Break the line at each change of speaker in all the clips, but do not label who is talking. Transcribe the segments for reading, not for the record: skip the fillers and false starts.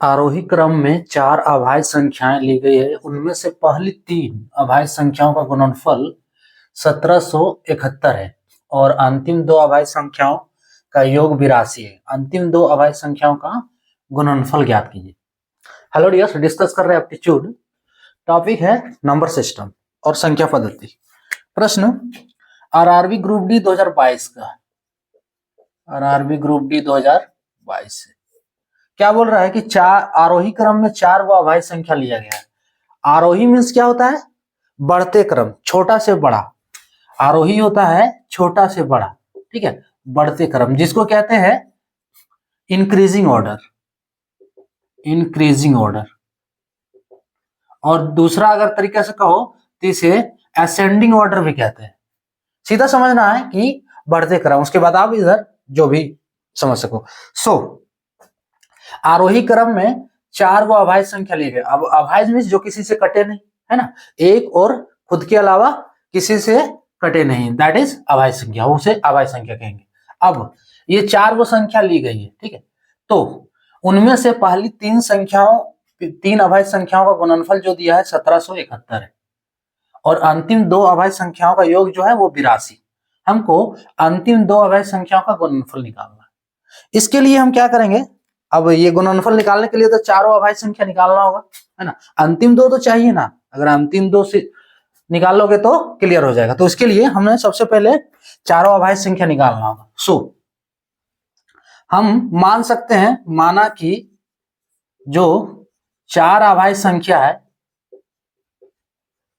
आरोही क्रम में 4 अभाज्य संख्याएं ली गई है। उनमें से पहली 3 अभाज्य संख्याओं का गुणनफल 1771 है और अंतिम 2 अभाज्य संख्याओं का योग 82 है। अंतिम 2 अभाज्य संख्याओं का गुणनफल ज्ञात कीजिए। हेलो डियर्स, डिस्कस कर रहे हैं एप्टीट्यूड। टॉपिक है नंबर सिस्टम और संख्या पद्धति। प्रश्न आरआरबी ग्रुप डी 2022 का, आरआरबी ग्रुप डी 2022 से क्या बोल रहा है कि 4 आरोही क्रम में 4 वो अभाज्य संख्या लिया गया है। आरोही मीन्स क्या होता है? बढ़ते क्रम, छोटा से बड़ा। आरोही होता है छोटा से बड़ा, ठीक है, बढ़ते क्रम, जिसको कहते हैं इंक्रीजिंग ऑर्डर, इंक्रीजिंग ऑर्डर। और दूसरा अगर तरीके से कहो तो इसे असेंडिंग ऑर्डर भी कहते हैं। सीधा समझना है कि बढ़ते क्रम, उसके बाद आप इधर जो भी समझ सको। आरोही क्रम में 4 वो अभाज्य संख्या ली गई। अब अभाज्य मीन्स जो किसी से कटे नहीं, है ना, एक और खुद के अलावा किसी से कटे नहीं, दैट इज अभाज्य संख्या, उसे अभाज्य संख्या कहेंगे। अब ये 4 वो संख्या ली गई है, ठीक है, तो उनमें से पहली 3 अभाज्य संख्याओं का गुणनफल जो दिया है 1771 है और अंतिम 2 अभाज्य संख्याओं का योग जो है वो 82। हमको अंतिम 2 अभाज्य संख्याओं का गुणनफल निकालना है। इसके लिए हम क्या करेंगे? अब ये गुणनफल निकालने के लिए तो चारों अभाज्य संख्या निकालना होगा, है ना। अंतिम 2 तो चाहिए ना, अगर अंतिम 2 से निकाल लोगे तो क्लियर हो जाएगा। तो इसके लिए हमें सबसे पहले चारों अभाज्य संख्या निकालना होगा। हम मान सकते हैं, माना कि जो 4 अभाज्य संख्या है,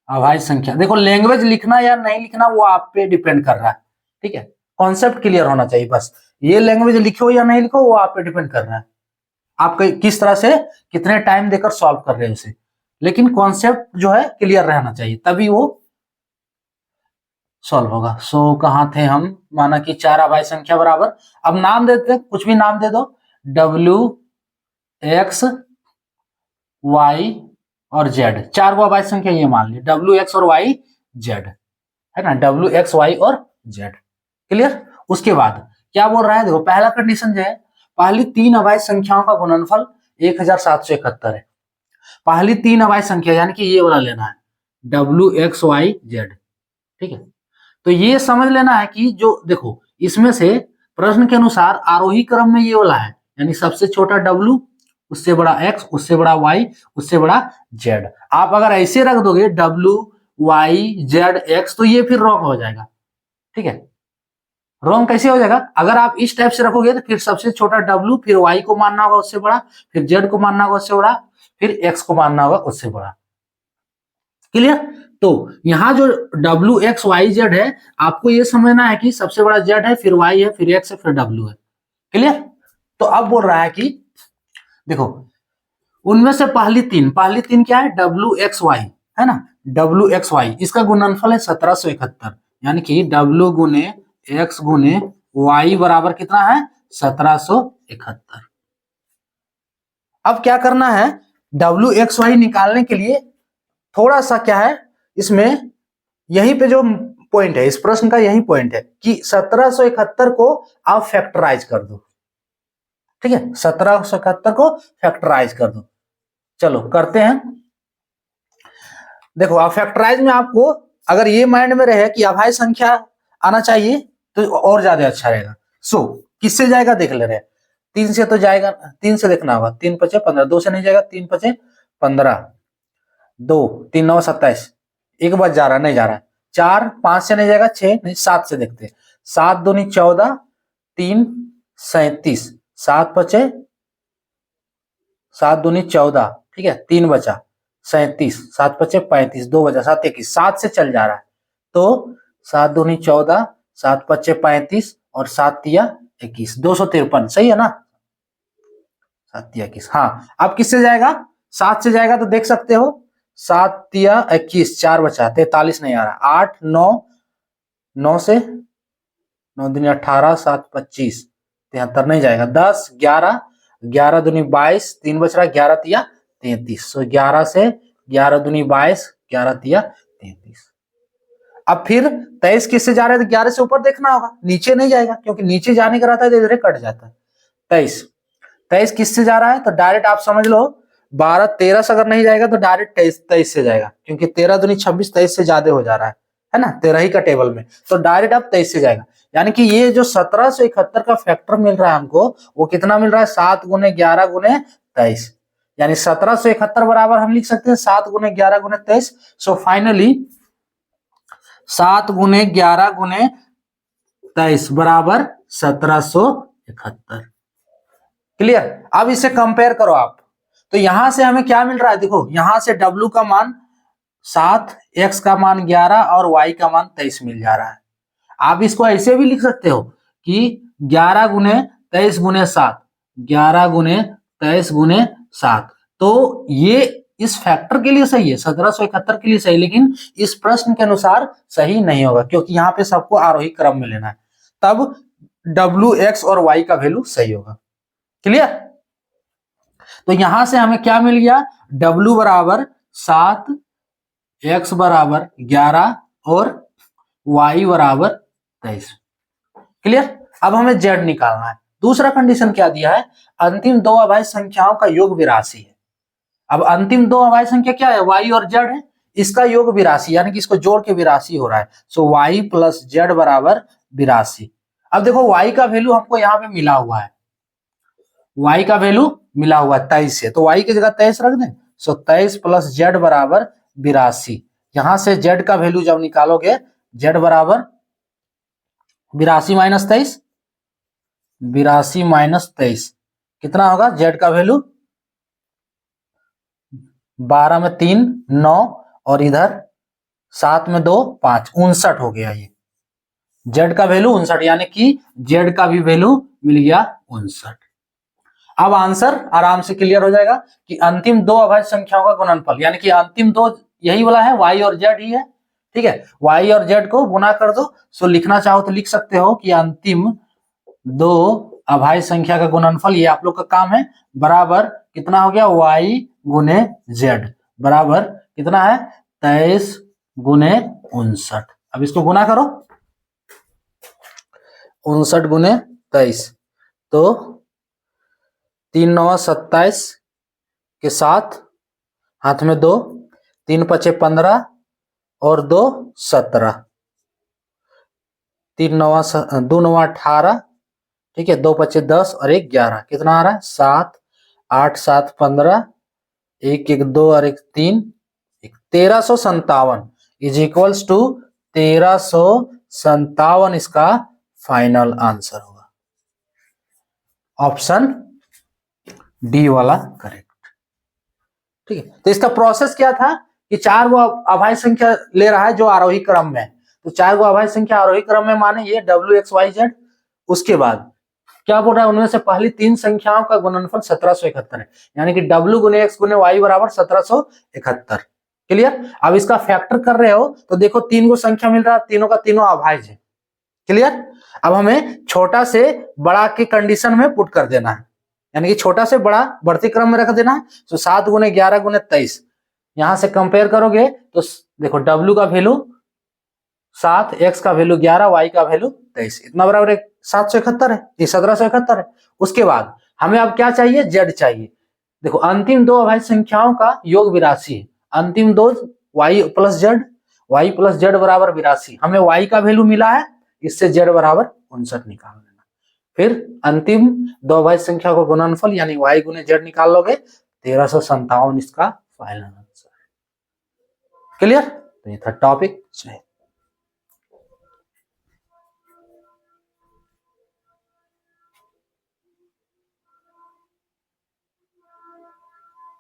अभाज्य संख्या, देखो लैंग्वेज लिखना या नहीं लिखना वो आप पे डिपेंड कर रहा है, ठीक है, कॉन्सेप्ट क्लियर होना चाहिए बस। ये लैंग्वेज लिखो या नहीं लिखो वो आप पे डिपेंड कर रहा है, आप किस तरह से कितने टाइम देकर सॉल्व कर रहे हैं उसे, लेकिन कॉन्सेप्ट जो है क्लियर रहना चाहिए तभी वो सॉल्व होगा। कहाँ थे हम? माना कि 4 अभाज्य संख्या बराबर, अब नाम देते हैं, कुछ भी नाम दे दो, W X Y और Z, 4 को अभाज्य संख्या ये मान ली, W X और Y Z, है ना, W X Y और Z, क्लियर। उसके बाद क्या बोल रहा है? देखो पहला कंडीशन जो है, पहली 3 अभाज्य संख्याओं का गुणनफल 1771 है। पहली 3 अभाज्य संख्या यानी कि ये वाला लेना है, W X Y Z, ठीक है। तो ये समझ लेना है कि जो देखो इसमें से प्रश्न के अनुसार आरोही क्रम में ये वाला है, यानी सबसे छोटा W, उससे बड़ा X, उससे बड़ा Y, उससे बड़ा Z। आप अगर ऐसे रख दोगे W Y Z X तो ये फिर रॉन्ग हो जाएगा, ठीक है। रॉन्ग कैसे हो जाएगा? अगर आप इस टाइप से रखोगे तो फिर सबसे छोटा W, फिर Y को मानना होगा उससे बड़ा, फिर Z को मानना होगा उससे बड़ा, फिर X को मानना होगा उससे बड़ा, क्लियर। तो यहाँ जो W X Y Z है, आपको ये समझना है कि सबसे बड़ा Z है, फिर Y है, फिर X है, फिर W है, क्लियर। तो अब बोल रहा है कि देखो उनमें से पहली तीन क्या है? W X Y, है ना, W X Y, इसका गुणनफल है 1771, यानी कि W गुने X गुने Y बराबर कितना है? 1771। अब क्या करना है? W X Y निकालने के लिए थोड़ा सा क्या है इसमें, यहीं पे जो पॉइंट है, इस प्रश्न का यही पॉइंट है कि 1771 को आप फैक्टराइज कर दो, ठीक है, 1771 को फैक्टराइज कर दो। चलो करते हैं। देखो आप फैक्टराइज में आपको अगर ये माइंड में रहे कि अभाज्य संख्या आना चाहिए तो और ज्यादा अच्छा रहेगा। किससे जाएगा देख ले रहे, 3 से तो जाएगा, 3 से देखना होगा, 3 पचे 15, 2 से नहीं जाएगा, 3 पचे 15, 2 3 9 27, एक बच जा रहा, नहीं जा रहा, 4 5 से नहीं जाएगा, 6 नहीं, 7 से देखते हैं, 7 दूनी 14, 3 37, 7 पचे 7 दूनी 14, ठीक है, 3 बचा 37, 7 पचे 35, 2 बचा 7 21, 7 से चल जा रहा है, तो 7 दूनी 14, 7 पचे 35 और 7 तिया 21, 253, सही है ना, 7 तिया 21। हाँ अब किससे जाएगा? 7 से जाएगा तो देख सकते हो, 7 तिया 21, 4 बचा 43 नहीं आ रहा, 8 9 9 से 9 दूनी 18, 7 25, 73 नहीं जाएगा, 10 11 11 दूनी 22, 3 बच रहा, 11 तिया 33, 11 से 11 दूनी 22, 11 तिया 33। अब फिर 23 किससे जा रहा है? तो 11 से ऊपर देखना होगा, नीचे नहीं जाएगा क्योंकि नीचे जाने का रहता है तो इधर कट जाता है। 23 किससे जा रहा है, तो डायरेक्ट आप समझ लो 12 13 से अगर नहीं जाएगा तो डायरेक्ट 23 से जाएगा, क्योंकि 13 दूनी 26, 23 से ज्यादा हो जा रहा है ना 13 ही का टेबल में, तो डायरेक्ट अब 23 से जाएगा। यानी कि ये जो 1771 का फैक्टर मिल रहा है हमको, वो कितना मिल रहा है, 7 गुने 11 गुने 23, यानी 1771 बराबर हम लिख सकते हैं 7 गुने 11 गुने 23। सो फाइनली 7 गुने 11 गुने 23 बराबर 1771। क्लियर। अब इसे कंपेयर करो आप, तो यहां से हमें क्या मिल रहा है, देखो यहां से W का मान 7, X का मान 11 और Y का मान 23 मिल जा रहा है। आप इसको ऐसे भी लिख सकते हो कि 11 गुने 23 गुने 7, 11 गुने 23 गुने 7, तो ये इस फैक्टर के लिए सही है, 1771 के लिए सही, लेकिन इस प्रश्न के अनुसार सही नहीं होगा, क्योंकि यहाँ पे सबको आरोही क्रम में लेना है, तब W, X और Y का वैल्यू सही होगा। क्लियर। तो यहां से हमें क्या मिल गया, W बराबर 7, X बराबर 11 और Y बराबर 23। क्लियर। अब हमें Z निकालना है। दूसरा कंडीशन क्या दिया है, अंतिम दो अभाज्य संख्याओं का योग 82 है। अब अंतिम दो अभाज्य संख्या क्या है, Y और Z है, इसका योग 82, यानी कि इसको जोड़ के 82 हो रहा है। सो Y प्लस Z बराबर 82। अब देखो Y का वैल्यू हमको यहाँ पे मिला हुआ है, Y का वैल्यू मिला हुआ है 23 से, तो Y की जगह 23 रख दें। सो 23 प्लस Z बराबर 82। यहां से Z का वैल्यू जब निकालोगे, Z बराबर 82 माइनस 23, 82 माइनस 23 कितना होगा, Z का वैल्यू 12 में 3 9 और इधर 7 में 2 5, 59 हो गया ये Z का वैल्यू 59, यानी कि Z का भी वैल्यू मिल गया 59। अब आंसर आराम से क्लियर हो जाएगा कि अंतिम दो अभाज्य संख्याओं का गुणनफल, यानी कि अंतिम दो यही वाला है, Y और Z ही है। ठीक है, Y और Z को गुना कर दो। सो लिखना चाहो तो लिख सकते हो कि अंतिम दो अभाज्य संख्या का गुणनफल, ये आप लोग का काम है, बराबर कितना हो गया, Y गुने Z बराबर कितना है, 23 गुने 59। अब इसको गुना करो, 59 गुने 23, तो 3 9 27 के साथ हाथ में 2, 3 5 15 और 2 17, 3 9 2 9 18, ठीक है, 2 5 10 और 1 11, कितना आ रहा है, 7 8 7 15, 1 1 2 और 1 3, 1357 इज इक्वल्स टू 1357 इसका फाइनल आंसर होगा। ऑप्शन डी वाला करेक्ट। ठीक है, तो इसका प्रोसेस क्या था कि 4 गो अभाज्य संख्या ले रहा है जो आरोही क्रम में, तो 4 गो अभाज्य संख्या आरोही क्रम में माने ये W X Y Z। उसके बाद क्या बोल रहा है, उनमें से पहली 3 संख्याओं का गुणनफल 1771 है, यानी कि W गुने X गुने Y बराबर 1771। क्लियर। अब इसका फैक्टर कर रहे हो तो देखो 3 गो संख्या मिल रहा है, तीनों का तीनों अभाज्य है। क्लियर। अब हमें छोटा से बड़ा के कंडीशन में पुट कर देना है, यानी कि छोटा से बड़ा बढ़ती क्रम में रख देना है। तो 7 गुने 11 गुने 23, यहां से कंपेयर करोगे तो देखो W का वैल्यू 7, X का वैल्यू 11, Y का वैल्यू 23, इतना बराबर 771 है, ये 1771 है। उसके बाद हमें अब क्या चाहिए, Z चाहिए। देखो अंतिम दो अभाज्य संख्याओं का योग 82 है, अंतिम दो Y plus Z, Y plus Z बराबर 82, हमें Y का वैल्यू मिला है, इससे Z बराबर 59 निकाल लेना। फिर अंतिम दो अभाज्य संख्या को गुणनफल यानी Y गुने Z निकाल लोगे, 1357 इसका फाइनल आंसर। क्लियर। तो ये था टॉपिक।